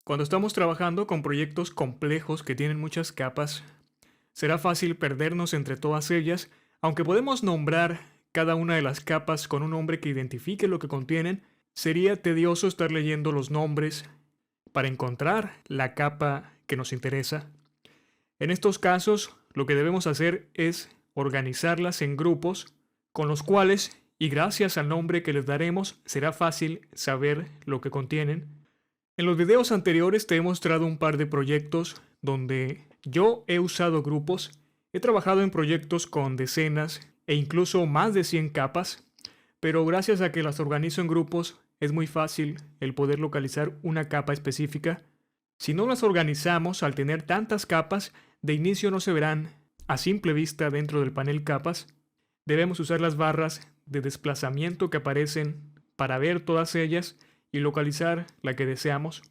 Cuando estamos trabajando con proyectos complejos que tienen muchas capas, será fácil perdernos entre todas ellas, aunque podemos nombrar cada una de las capas con un nombre que identifique lo que contienen. Sería tedioso estar leyendo los nombres para encontrar la capa que nos interesa. En estos casos, lo que debemos hacer es organizarlas en grupos con los cuales, y gracias al nombre que les daremos, será fácil saber lo que contienen. En los videos anteriores te he mostrado un par de proyectos donde yo he usado grupos. He trabajado en proyectos con decenas e incluso más de 100 capas, pero gracias a que las organizo en grupos es muy fácil el poder localizar una capa específica. Si no las organizamos, al tener tantas capas, de inicio no se verán a simple vista dentro del panel capas. Debemos usar las barras de desplazamiento que aparecen para ver todas ellas y localizar la que deseamos.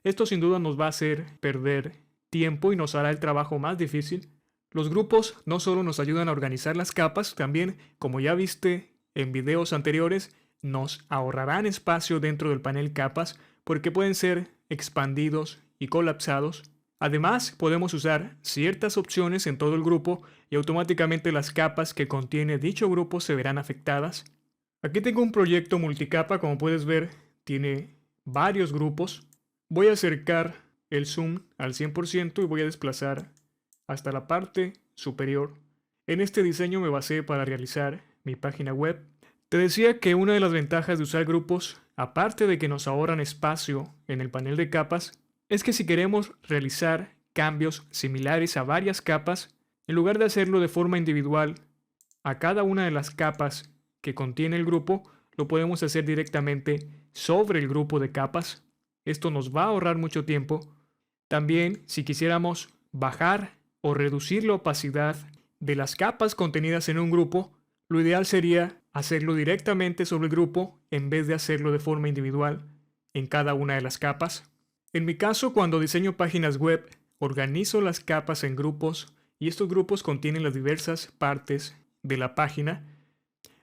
Esto sin duda nos va a hacer perder tiempo y nos hará el trabajo más difícil. Los grupos no solo nos ayudan a organizar las capas, también, como ya viste en videos anteriores, nos ahorrarán espacio dentro del panel capas porque pueden ser expandidos y colapsados. Además, podemos usar ciertas opciones en todo el grupo y automáticamente las capas que contiene dicho grupo se verán afectadas. Aquí tengo un proyecto multicapa, como puedes ver, tiene varios grupos. Voy a acercar el zoom al 100% y voy a desplazar hasta la parte superior. En este diseño me basé para realizar mi página web. Te decía que una de las ventajas de usar grupos, aparte de que nos ahorran espacio en el panel de capas, es que si queremos realizar cambios similares a varias capas, en lugar de hacerlo de forma individual a cada una de las capas que contiene el grupo, lo podemos hacer directamente sobre el grupo de capas. Esto nos va a ahorrar mucho tiempo. También, si quisiéramos bajar o reducir la opacidad de las capas contenidas en un grupo, lo ideal sería hacerlo directamente sobre el grupo en vez de hacerlo de forma individual en cada una de las capas. En mi caso, cuando diseño páginas web, organizo las capas en grupos y estos grupos contienen las diversas partes de la página.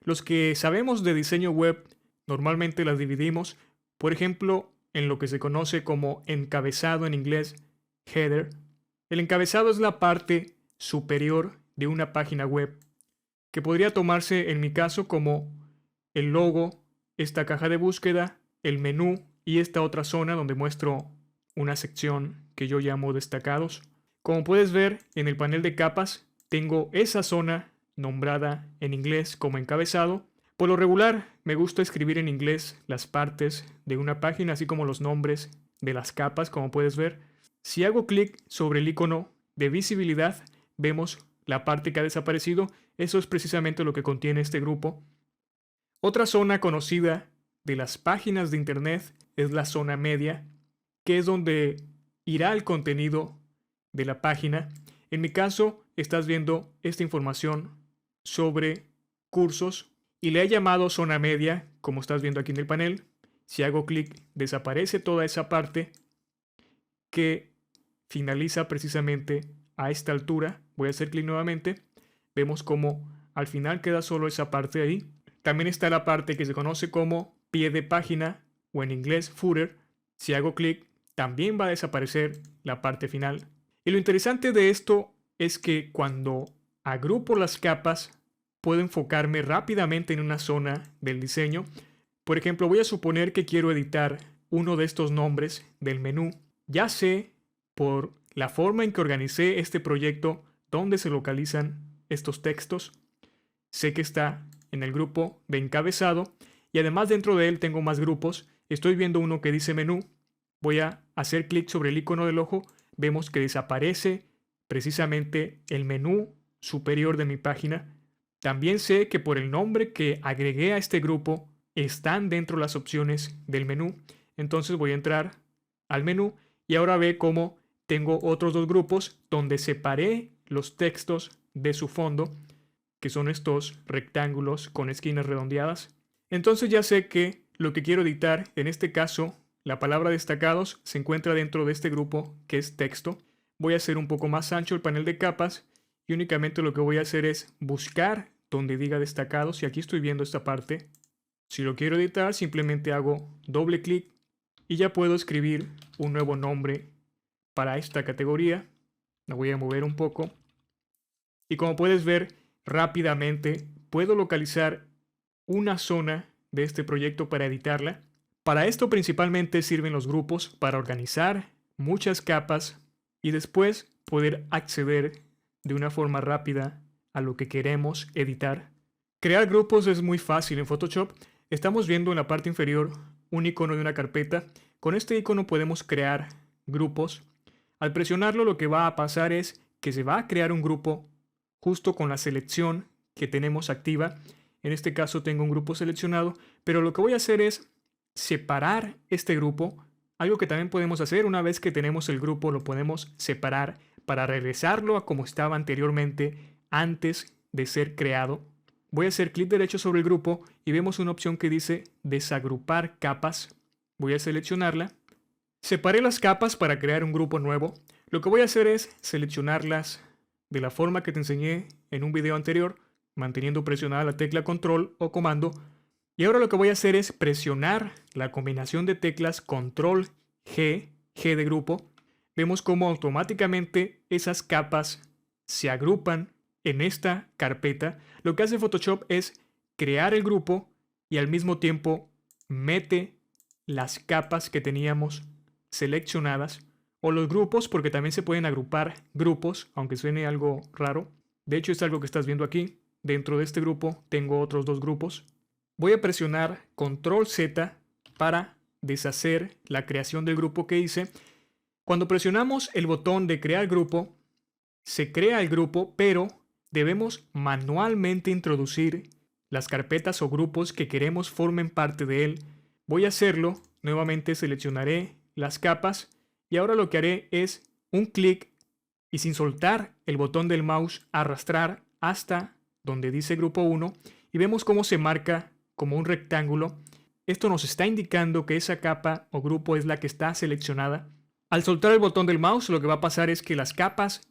Los que sabemos de diseño web normalmente las dividimos, por ejemplo, en lo que se conoce como encabezado en inglés, header. El encabezado es la parte superior de una página web, que podría tomarse en mi caso como el logo, esta caja de búsqueda, el menú y esta otra zona donde muestro una sección que yo llamo destacados. Como puedes ver en el panel de capas, tengo esa zona nombrada en inglés como encabezado. Por lo regular, me gusta escribir en inglés las partes de una página, así como los nombres de las capas, como puedes ver. Si hago clic sobre el icono de visibilidad, vemos la parte que ha desaparecido. Eso es precisamente lo que contiene este grupo. Otra zona conocida de las páginas de internet es la zona media, que es donde irá el contenido de la página. En mi caso, estás viendo esta información sobre cursos y le he llamado zona media, como estás viendo aquí en el panel. Si hago clic, desaparece toda esa parte que finaliza precisamente a esta altura. Voy a hacer clic nuevamente. Vemos como al final queda solo esa parte ahí. También está la parte que se conoce como pie de página o en inglés footer. Si hago clic, también va a desaparecer la parte final. Y lo interesante de esto es que cuando agrupo las capas, puedo enfocarme rápidamente en una zona del diseño. Por ejemplo, voy a suponer que quiero editar uno de estos nombres del menú. Ya sé, por la forma en que organicé este proyecto, dónde se localizan estos textos. Sé que está en el grupo de encabezado y además dentro de él tengo más grupos. Estoy viendo uno que dice menú. Voy a hacer clic sobre el icono del ojo. Vemos que desaparece precisamente el menú superior de mi página. También sé que por el nombre que agregué a este grupo están dentro las opciones del menú. Entonces voy a entrar al menú y ahora ve cómo tengo otros dos grupos donde separé los textos de su fondo, que son estos rectángulos con esquinas redondeadas. Entonces ya sé que lo que quiero editar, en este caso, la palabra destacados, se encuentra dentro de este grupo que es texto. Voy a hacer un poco más ancho el panel de capas y únicamente lo que voy a hacer es buscar donde diga destacados y aquí estoy viendo esta parte. Si lo quiero editar, simplemente hago doble clic y ya puedo escribir un nuevo nombre para esta categoría. La voy a mover un poco. Y como puedes ver, rápidamente puedo localizar una zona de este proyecto para editarla. Para esto principalmente sirven los grupos para organizar muchas capas y después poder acceder de una forma rápida a lo que queremos editar. Crear grupos es muy fácil en Photoshop. Estamos viendo en la parte inferior un icono de una carpeta. Con este icono podemos crear grupos. Al presionarlo, lo que va a pasar es que se va a crear un grupo justo con la selección que tenemos activa. En este caso tengo un grupo seleccionado, pero lo que voy a hacer es separar este grupo. Algo que también podemos hacer una vez que tenemos el grupo, lo podemos separar para regresarlo a como estaba anteriormente antes de ser creado. Voy a hacer clic derecho sobre el grupo y vemos una opción que dice desagrupar capas. Voy a seleccionarla. Separé las capas para crear un grupo nuevo. Lo que voy a hacer es seleccionarlas de la forma que te enseñé en un video anterior, manteniendo presionada la tecla control o comando. Y ahora lo que voy a hacer es presionar la combinación de teclas control G, G de grupo. Vemos cómo automáticamente esas capas se agrupan en esta carpeta. Lo que hace Photoshop es crear el grupo y al mismo tiempo mete las capas que teníamos seleccionadas, o los grupos, porque también se pueden agrupar grupos, aunque suene algo raro. De hecho, es algo que estás viendo aquí. Dentro de este grupo tengo otros dos grupos. Voy a presionar Control Z para deshacer la creación del grupo que hice. Cuando presionamos el botón de crear grupo, se crea el grupo, pero debemos manualmente introducir las carpetas o grupos que queremos formen parte de él. Voy a hacerlo. Nuevamente seleccionaré las capas y ahora lo que haré es un clic y sin soltar el botón del mouse arrastrar hasta donde dice grupo 1 y vemos cómo se marca como un rectángulo. Esto nos está indicando que esa capa o grupo es la que está seleccionada. Al soltar el botón del mouse, lo que va a pasar es que las capas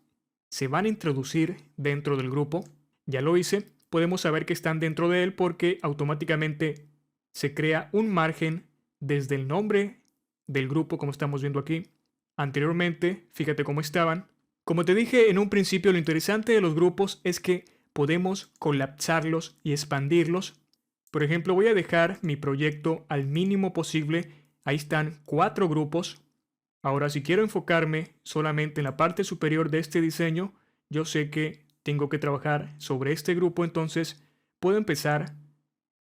se van a introducir dentro del grupo. Ya lo hice. Podemos saber que están dentro de él porque automáticamente se crea un margen desde el nombre del grupo, como estamos viendo aquí. Anteriormente, fíjate cómo estaban. Como te dije en un principio, lo interesante de los grupos es que podemos colapsarlos y expandirlos. Por ejemplo, voy a dejar mi proyecto al mínimo posible. Ahí están 4 grupos. Ahora, si quiero enfocarme solamente en la parte superior de este diseño, yo sé que tengo que trabajar sobre este grupo, entonces puedo empezar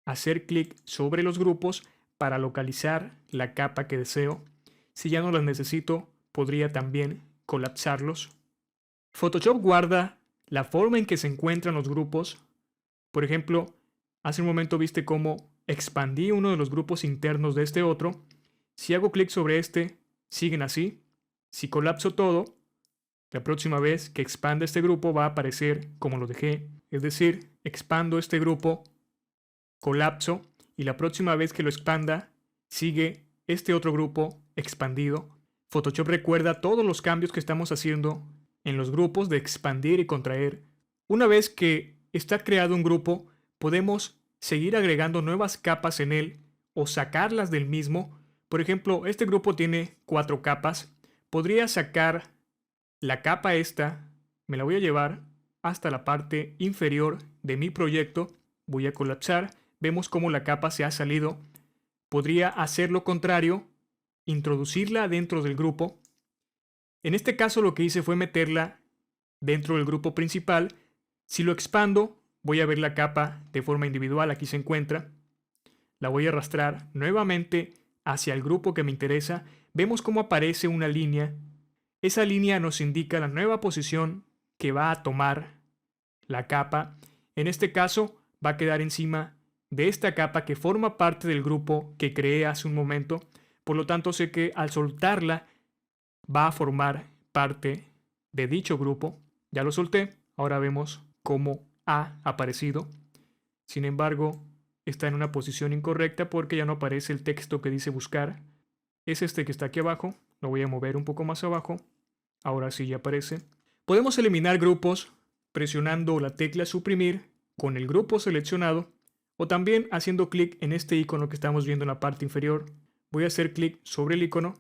a hacer clic sobre los grupos para localizar la capa que deseo. Si ya no las necesito, podría también colapsarlos. Photoshop guarda la forma en que se encuentran los grupos. Por ejemplo, hace un momento viste cómo expandí uno de los grupos internos de este otro. Si hago clic sobre este, siguen así. Si colapso todo, la próxima vez que expanda este grupo va a aparecer como lo dejé. Es decir, expando este grupo, colapso, y la próxima vez que lo expanda, sigue este otro grupo expandido. Photoshop recuerda todos los cambios que estamos haciendo en los grupos de expandir y contraer. Una vez que está creado un grupo, podemos seguir agregando nuevas capas en él o sacarlas del mismo. Por ejemplo, este grupo tiene 4 capas. Podría sacar la capa esta, me la voy a llevar hasta la parte inferior de mi proyecto. Voy a colapsar. Vemos cómo la capa se ha salido. Podría hacer lo contrario, introducirla dentro del grupo. En este caso lo que hice fue meterla dentro del grupo principal. Si lo expando, voy a ver la capa de forma individual. Aquí se encuentra. La voy a arrastrar nuevamente hacia el grupo que me interesa. Vemos cómo aparece una línea. Esa línea nos indica la nueva posición que va a tomar la capa. En este caso va a quedar encima de esta capa que forma parte del grupo que creé hace un momento. Por lo tanto, sé que al soltarla va a formar parte de dicho grupo. Ya lo solté. Ahora vemos cómo ha aparecido. Sin embargo, está en una posición incorrecta porque ya no aparece el texto que dice buscar. Es este que está aquí abajo. Lo voy a mover un poco más abajo. Ahora sí ya aparece. Podemos eliminar grupos presionando la tecla suprimir con el grupo seleccionado o también haciendo clic en este icono que estamos viendo en la parte inferior. Voy a hacer clic sobre el icono.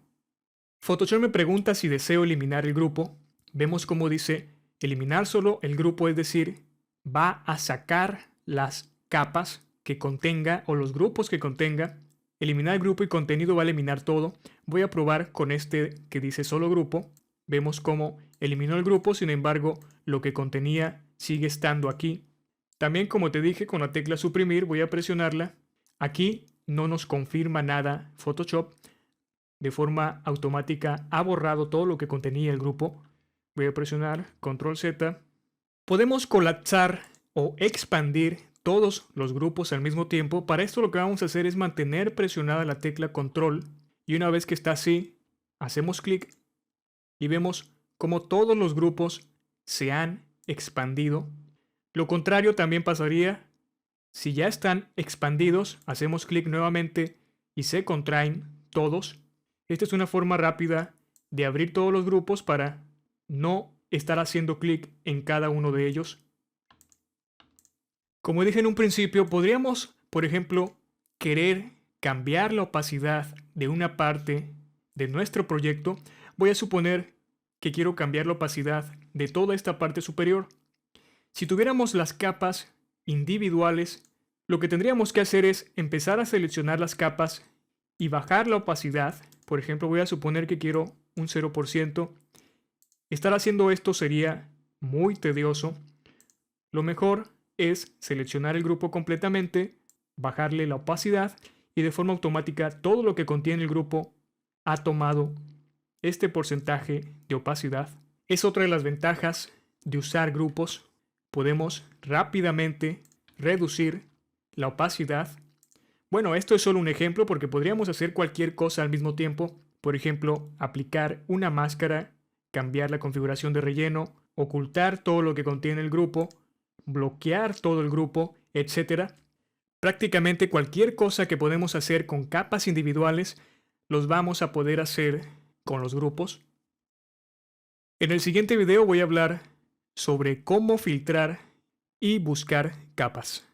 Photoshop me pregunta si deseo eliminar el grupo. Vemos cómo dice eliminar solo el grupo, es decir, va a sacar las capas que contenga o los grupos que contenga. Eliminar el grupo y contenido va a eliminar todo. Voy a probar con este que dice solo grupo. Vemos cómo eliminó el grupo, sin embargo, lo que contenía sigue estando aquí. También, como te dije, con la tecla suprimir voy a presionarla. Aquí no nos confirma nada Photoshop. De forma automática ha borrado todo lo que contenía el grupo. Voy a presionar Control Z. Podemos colapsar o expandir todos los grupos al mismo tiempo. Para esto lo que vamos a hacer es mantener presionada la tecla Control. Y una vez que está así, hacemos clic y vemos cómo todos los grupos se han expandido. Lo contrario también pasaría. Si ya están expandidos, hacemos clic nuevamente y se contraen todos. Esta es una forma rápida de abrir todos los grupos para no estar haciendo clic en cada uno de ellos. Como dije en un principio, podríamos, por ejemplo, querer cambiar la opacidad de una parte de nuestro proyecto. Voy a suponer que quiero cambiar la opacidad de toda esta parte superior. Si tuviéramos las capas individuales, lo que tendríamos que hacer es empezar a seleccionar las capas y bajar la opacidad. Por ejemplo, voy a suponer que quiero un 0%. Estar haciendo esto sería muy tedioso. Lo mejor es seleccionar el grupo completamente, bajarle la opacidad y de forma automática todo lo que contiene el grupo ha tomado este porcentaje de opacidad. Es otra de las ventajas de usar grupos. Podemos rápidamente reducir la opacidad. Bueno, esto es solo un ejemplo porque podríamos hacer cualquier cosa al mismo tiempo. Por ejemplo, aplicar una máscara, cambiar la configuración de relleno, ocultar todo lo que contiene el grupo, bloquear todo el grupo, etc. Prácticamente cualquier cosa que podemos hacer con capas individuales, los vamos a poder hacer con los grupos. En el siguiente video voy a hablar sobre cómo filtrar y buscar capas.